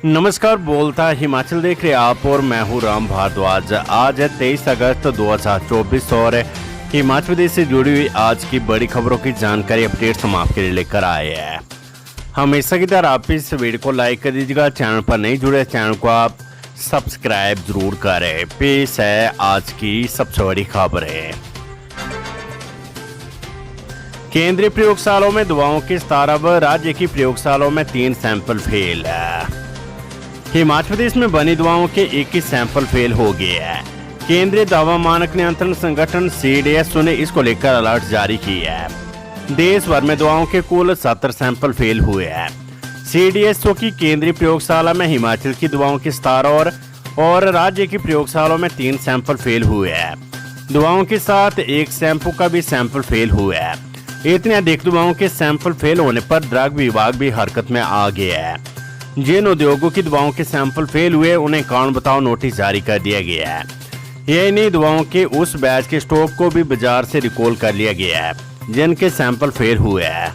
नमस्कार, बोलता हिमाचल देख रहे आप और मैं हूं राम भारद्वाज। आज है 23 अगस्त 2024 और हिमाचल प्रदेश से जुड़ी हुई आज की बड़ी खबरों की जानकारी अपडेट्स हम आपके लिए लेकर आए हैं। हमेशा की तरह आप इस वीडियो को लाइक कर दीजिएगा। चैनल पर नहीं जुड़े चैनल को आप सब्सक्राइब जरूर करें। पेश है आज की सबसे बड़ी खबरें। केंद्रीय प्रयोगशालाओं में दवाओं की 17, राज्य की प्रयोगशालाओं में 3 सैंपल फेल। हिमाचल प्रदेश में बनी दवाओं के 21 सैंपल फेल हो गए हैं। केंद्रीय दवा मानक नियंत्रण संगठन CDSO ने इसको लेकर अलर्ट जारी किया है। देश भर में दवाओं के कुल 70 सैंपल फेल हुए हैं। CDSO की केंद्रीय प्रयोगशाला में हिमाचल की दवाओं की 17 और राज्य की प्रयोगशालाओं में 3 सैंपल फेल हुए हैं। दवाओं के साथ एक शैम्पू का भी सैंपल फेल हुआ है। इतने अधिक दवाओं के सैंपल फेल होने पर ड्रग विभाग भी हरकत में आ गया है। जिन उद्योगों की दवाओं के सैंपल फेल हुए उन्हें कारण बताओ नोटिस जारी कर दिया गया है। यही नहीं, दवाओं के उस बैच के स्टॉक को भी बाजार से रिकॉल कर लिया गया है जिनके सैंपल फेल हुए हैं।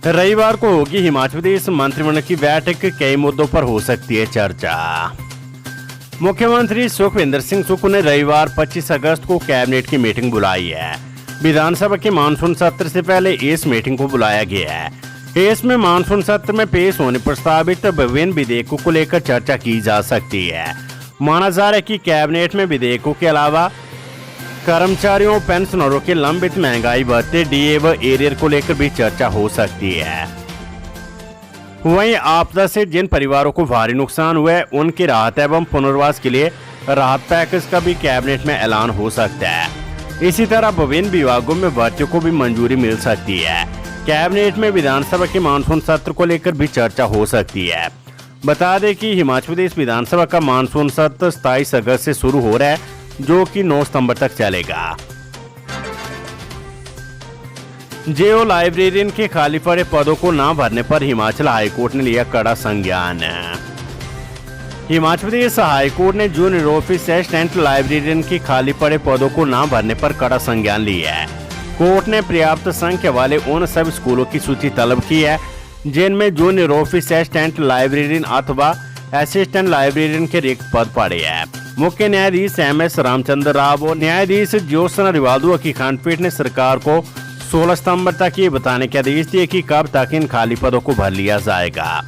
रविवार को होगी हिमाचल प्रदेश मंत्रिमंडल की बैठक, कई मुद्दों पर हो सकती है चर्चा। मुख्यमंत्री सुखविंदर सिंह सुक्खू ने रविवार 25 अगस्त को कैबिनेट की मीटिंग बुलाई है। विधानसभा के मानसून सत्र से पहले इस मीटिंग को बुलाया गया है। इसमें मानसून सत्र में पेश होने प्रस्तावित विभिन्न विधेयकों को लेकर चर्चा की जा सकती है। माना जा रहा है कि कैबिनेट में विधेयकों के अलावा कर्मचारियों पेंशनरों के लंबित महंगाई भत्ते, DA व एरियर को लेकर भी चर्चा हो सकती है। वहीं आपदा से जिन परिवारों को भारी नुकसान हुआ है उनकी राहत एवं पुनर्वास के लिए राहत पैकेज का भी कैबिनेट में ऐलान हो सकता है। इसी तरह विभिन्न विभागों में भर्तियों को भी मंजूरी मिल सकती है। कैबिनेट में विधानसभा के मानसून सत्र को लेकर भी चर्चा हो सकती है। बता दें कि हिमाचल प्रदेश विधानसभा का मानसून सत्र 27 अगस्त से शुरू हो रहा है, जो कि 9 सितंबर तक चलेगा। जेओ लाइब्रेरियन के खाली पड़े पदों को न भरने पर हिमाचल हाईकोर्ट ने लिया कड़ा संज्ञान। हिमाचल प्रदेश हाईकोर्ट ने जूनियर ऑफिस असिस्टेंट लाइब्रेरियन के खाली पड़े पदों को न भरने पर कड़ा संज्ञान लिया है। कोर्ट ने पर्याप्त संख्या वाले उन सब स्कूलों की सूची तलब की है जिनमें जूनियर ऑफिस असिस्टेंट लाइब्रेरियन अथवा असिस्टेंट लाइब्रेरियन के रिक्त पद पड़े हैं। मुख्य न्यायाधीश MS रामचंद्र राव और न्यायाधीश ज्योत्सना रिवालदुआ की खंडपीठ ने सरकार को 16 सितंबर तक ये बताने के आदेश दिए कि कब तक इन खाली पदों को भर लिया जाएगा।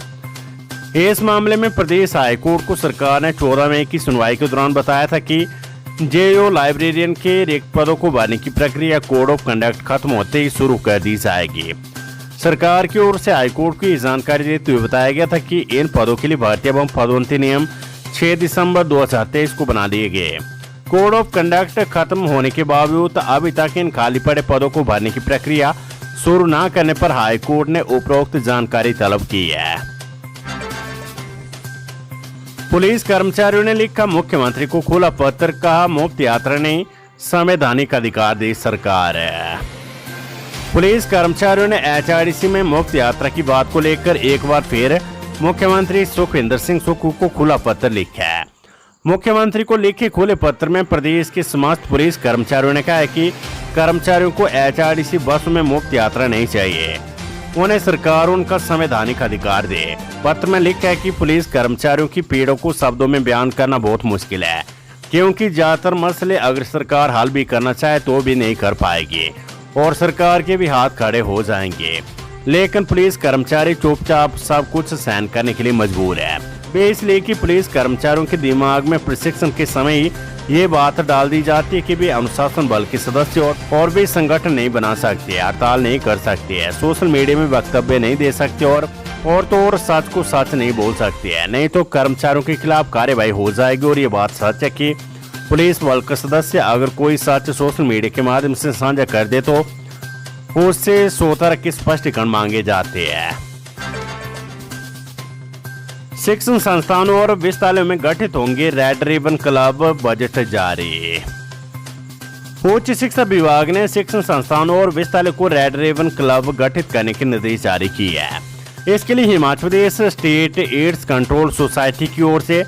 इस मामले में प्रदेश हाईकोर्ट को सरकार ने 14 मई की सुनवाई के दौरान बताया था कि जेओ लाइब्रेरियन के रिक्त पदों को भरने की प्रक्रिया कोड ऑफ कंडक्ट खत्म होते ही शुरू कर दी जाएगी। सरकार की ओर से हाईकोर्ट को ये जानकारी देते हुए बताया गया था कि इन पदों के लिए भर्ती एवं पदोन्नति नियम 6 दिसंबर 2023 को बना दिए गए। कोड ऑफ कंडक्ट खत्म होने के बावजूद अभी तक इन खाली पड़े पदों को भरने की प्रक्रिया शुरू न करने पर हाईकोर्ट ने उपरोक्त जानकारी तलब की है। पुलिस कर्मचारियों ने लिखा मुख्यमंत्री को खुला पत्र, कहा मुफ्त यात्रा नहीं संवैधानिक अधिकार दे सरकार है। पुलिस कर्मचारियों ने HRDC में मुफ्त यात्रा की बात को लेकर एक बार फिर मुख्यमंत्री सुखविंदर सिंह सुक्खू को खुला पत्र लिखा है। मुख्यमंत्री को लिखे खुले पत्र में प्रदेश के समस्त पुलिस कर्मचारियों ने कहा है कि कर्मचारियों को HRDC बस में मुफ्त यात्रा नहीं चाहिए, उन्हें सरकार उनका संवैधानिक अधिकार दे। पत्र में लिखा है कि पुलिस कर्मचारियों की पीड़ों को शब्दों में बयान करना बहुत मुश्किल है, क्योंकि ज्यादातर मसले अगर सरकार हल भी करना चाहे तो भी नहीं कर पाएगी और सरकार के भी हाथ खड़े हो जाएंगे। लेकिन पुलिस कर्मचारी चुपचाप सब कुछ सहन करने के लिए मजबूर है। वे इसलिए कि पुलिस कर्मचारियों के दिमाग में प्रशिक्षण के समय ही ये बात डाल दी जाती है कि वे अनुशासन बल के सदस्य और वे संगठन नहीं बना सकते, हड़ताल नहीं कर सकते हैं, सोशल मीडिया में वक्तव्य नहीं दे सकते और तो और सच को सच नहीं बोल सकते हैं, नहीं तो कर्मचारियों के खिलाफ कार्यवाही हो जाएगी। और ये बात सच है कि पुलिस बल का सदस्य अगर कोई सच सोशल मीडिया के माध्यम से साझा कर दे तो उससे 100 तरह के स्पष्टीकरण मांगे जाते हैं। शिक्षण संस्थानों और विश्वविद्यालयों में गठित होंगे रेड रिबन क्लब, बजट जारी। उच्च शिक्षा विभाग ने शिक्षण संस्थानों और विश्वविद्यालयों को रेड रिबन क्लब गठित करने के निर्देश जारी किए हैं। इसके लिए Himachal Pradesh state AIDS control society की ओर से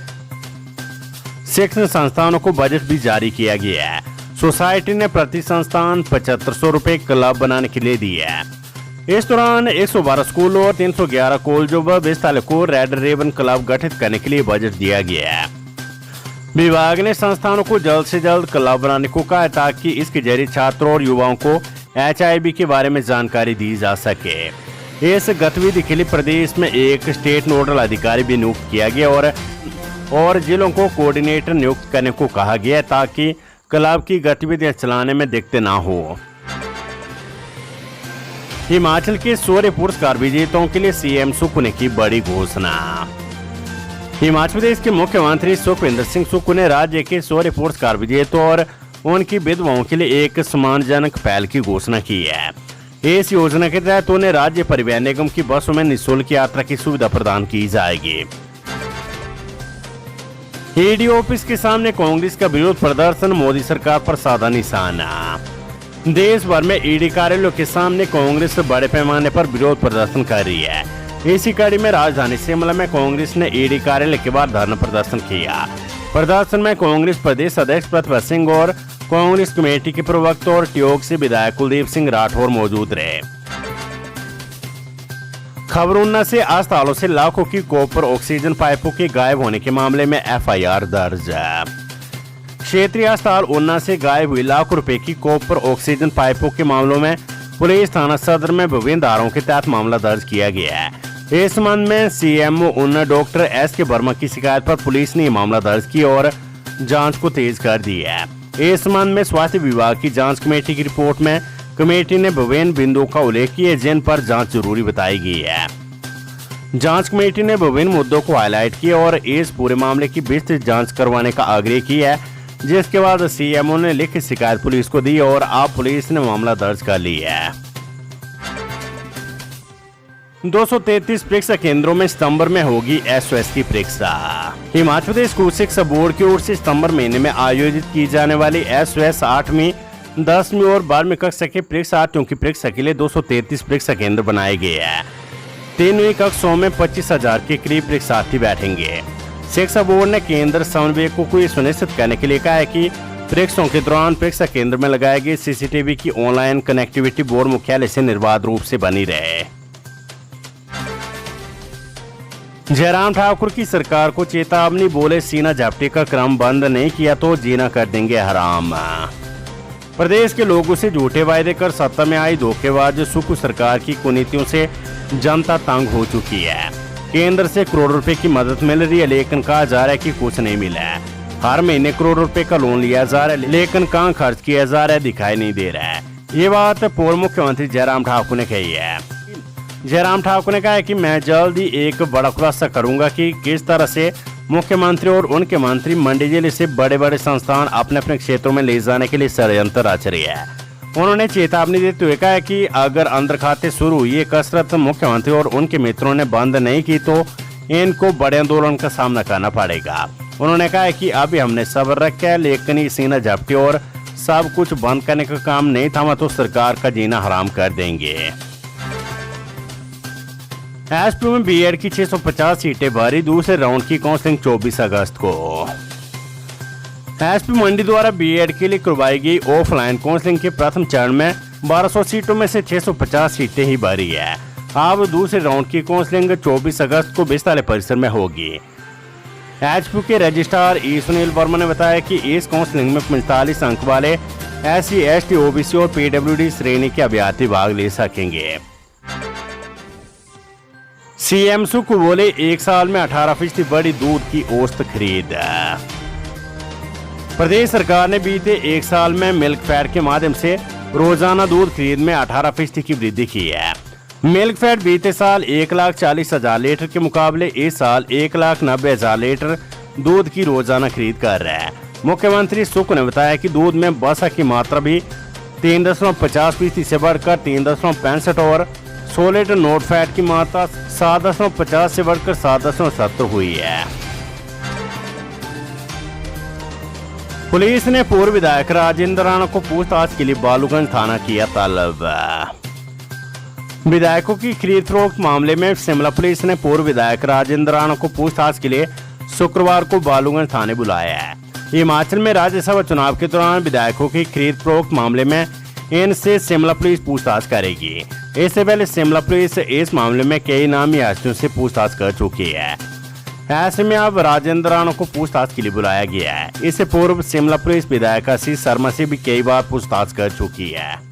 शिक्षण संस्थानों को बजट भी जारी किया गया है। सोसाइटी ने प्रति संस्थान 7500 रुपए क्लब बनाने के लिए दिए हैं। इस दौरान 112 स्कूलों और 311 कॉलेजों व विद्यालयों को रेड रिबन क्लब गठित करने के लिए बजट दिया गया है। विभाग ने संस्थानों को जल्द से जल्द क्लब बनाने को कहा ताकि इसके जरिए छात्रों और युवाओं को HIV के बारे में जानकारी दी जा सके। इस गतिविधि के लिए प्रदेश में एक स्टेट नोडल अधिकारी भी नियुक्त किया गया और जिलों को कोऑर्डिनेटर नियुक्त करने को कहा गया ताकि क्लब की गतिविधियां चलाने में दिक्कतें ना हो। हिमाचल के शौर्य पुरस्कार विजेताओं के लिए CM सुक्खू ने की बड़ी घोषणा। हिमाचल प्रदेश के मुख्यमंत्री सुखविंदर सिंह सुक्खू ने राज्य के शौर्य पुरस्कार विजेताओं और उनकी विधवाओं के लिए एक सम्मानजनक पहल की घोषणा की है। इस योजना के तहत उन्हें राज्य परिवहन निगम की बसों में निःशुल्क यात्रा की सुविधा प्रदान की जाएगी। ईडी ऑफिस के सामने कांग्रेस का विरोध प्रदर्शन, मोदी सरकार पर साधा निशाना। देश भर में ईडी कार्यालयों के सामने कांग्रेस बड़े पैमाने पर विरोध प्रदर्शन कर रही है। इसी कड़ी में राजधानी शिमला में कांग्रेस ने ईडी कार्यालय के बाहर धरना प्रदर्शन किया। प्रदर्शन में कांग्रेस प्रदेश अध्यक्ष प्रतिभा सिंह और कांग्रेस कमेटी के प्रवक्ता और ट्योक से विधायक कुलदीप सिंह राठौर मौजूद रहे। खबरून्ना से अस्पतालों से लाखों की कॉपर ऑक्सीजन पाइपों के गायब होने के मामले में FIR दर्ज है। क्षेत्रीय अस्पताल ऊना से गायब हुई लाखों रुपए की कॉपर ऑक्सीजन पाइपों के मामलों में पुलिस थाना सदर में विभिन्न धाराओं के तहत मामला दर्ज किया गया है। इस संबंध में CMO Una doctor SK Verma की शिकायत पर पुलिस ने मामला दर्ज किया और जांच को तेज कर दी है। इस संबंध में स्वास्थ्य विभाग की जांच कमेटी की रिपोर्ट में कमेटी ने विभिन्न बिंदुओं का उल्लेख किया जिन पर जांच जरूरी बताई गई है। जांच कमेटी ने विभिन्न मुद्दों को हाईलाइट किया और इस पूरे मामले की विस्तृत जांच करवाने का आग्रह किया है, जिसके बाद CMO ने लिखित शिकायत पुलिस को दी और अब पुलिस ने मामला दर्ज कर लिया है। 233 परीक्षा केंद्रों में सितंबर में होगी SOS की परीक्षा। हिमाचल प्रदेश स्कूल शिक्षा बोर्ड की ओर से सितंबर महीने में आयोजित की जाने वाली SOS 8वीं, 10वीं और 12वीं कक्षा के परीक्षार्थियों की परीक्षा के लिए 233 परीक्षा केंद्र बनाए गए हैं। 3वीं कक्षाओं में 25,000 के करीब परीक्षार्थी बैठेंगे। शिक्षा बोर्ड ने केंद्र समन्वयकों को यह सुनिश्चित करने के लिए कहा है कि परीक्षाओं के दौरान परीक्षा केंद्र में लगाए गए CCTV की ऑनलाइन कनेक्टिविटी बोर्ड मुख्यालय से निर्बाध रूप से बनी रहे। जयराम ठाकुर की सरकार को चेतावनी, बोले सीना झपटी का क्रम बंद नहीं किया तो जीना कर देंगे हराम। प्रदेश के लोगों से झूठे वायदे कर सत्ता में आई धोखेबाज सुक्खू सरकार की कुनीतियों से जनता तंग हो चुकी है। केंद्र से करोड़ों रुपए की मदद मिल रही है लेकिन कहा जा रहा है कि कुछ नहीं मिला है। हर महीने करोड़ों रुपए का लोन लिया जा रहा है लेकिन कहाँ खर्च किया जा रहा है दिखाई नहीं दे रहा है। ये बात पूर्व मुख्यमंत्री जयराम ठाकुर ने कही है। जयराम ठाकुर ने कहा है कि मैं जल्द ही एक बड़ा खुलासा करूंगा कि किस तरह से मुख्यमंत्री और उनके मंत्री मंडी जिले से बड़े बड़े संस्थान अपने अपने क्षेत्रों में ले जाने के लिए षड्यंत्र रच रही है। उन्होंने चेतावनी देते हुए कहा कि अगर अंदर खाते शुरू हुई ये कसरत मुख्यमंत्री और उनके मित्रों ने बंद नहीं की तो इनको बड़े आंदोलन का सामना करना पड़ेगा। उन्होंने कहा कि अभी हमने सब्र रखा है लेकिन ये सीना झपटी और सब कुछ बंद करने का काम नहीं थमा तो सरकार का जीना हराम कर देंगे। एसपी में बीएड की 650 सीटें भरी, दूसरे राउंड की काउंसलिंग 24 अगस्त को। एसपी मंडी द्वारा बीएड के लिए करवाई गई ऑफलाइन काउंसलिंग के प्रथम चरण में 1200 सीटों में से 650 सीटें ही भरी है। अब दूसरे राउंड की काउंसलिंग 24 अगस्त को विद्यालय परिसर में होगी। एचपी के रजिस्ट्रार ई सुनील वर्मा ने बताया कि इस काउंसलिंग में 45 अंक वाले SC, ST, OBC और PWD श्रेणी के अभ्यर्थी भाग ले सकेंगे। CM सुक्खू बोले 1 साल में 18% बढ़ी दूध की औसत खरीद। प्रदेश सरकार ने बीते 1 साल में मिल्क फैट के माध्यम से रोजाना दूध खरीद में 18% की वृद्धि की है। मिल्क फैट बीते साल 1,40,000 लीटर के मुकाबले इस साल 1,90,000 लीटर दूध की रोजाना खरीद कर रहा है। मुख्यमंत्री सुक्खू ने बताया कि दूध में वसा की मात्रा भी 3.50% से बढ़कर 3.65 और 100 लीटर नोट फैट की मात्रा 7.50 से बढ़कर 7.70 हुई है। पुलिस ने पूर्व विधायक राजेंद्र राणा को पूछताछ के लिए बालूगंज थाना किया तलब। विधायकों की खरीद फरोख्त मामले में शिमला पुलिस ने पूर्व विधायक राजेंद्र राणा को पूछताछ के लिए शुक्रवार को बालूगंज थाने बुलाया है। हिमाचल में राज्यसभा चुनाव के दौरान विधायकों की खरीद फरोख्त मामले में इनसे शिमला पुलिस पूछताछ करेगी। इससे पहले शिमला पुलिस इस मामले में कई नामी हस्तियों से पूछताछ कर चुकी है। ऐसे में अब राजेंद्र राणा को पूछताछ के लिए बुलाया गया है। इससे पूर्व शिमला पुलिस विधायक आशीष शर्मा से भी कई बार पूछताछ कर चुकी है।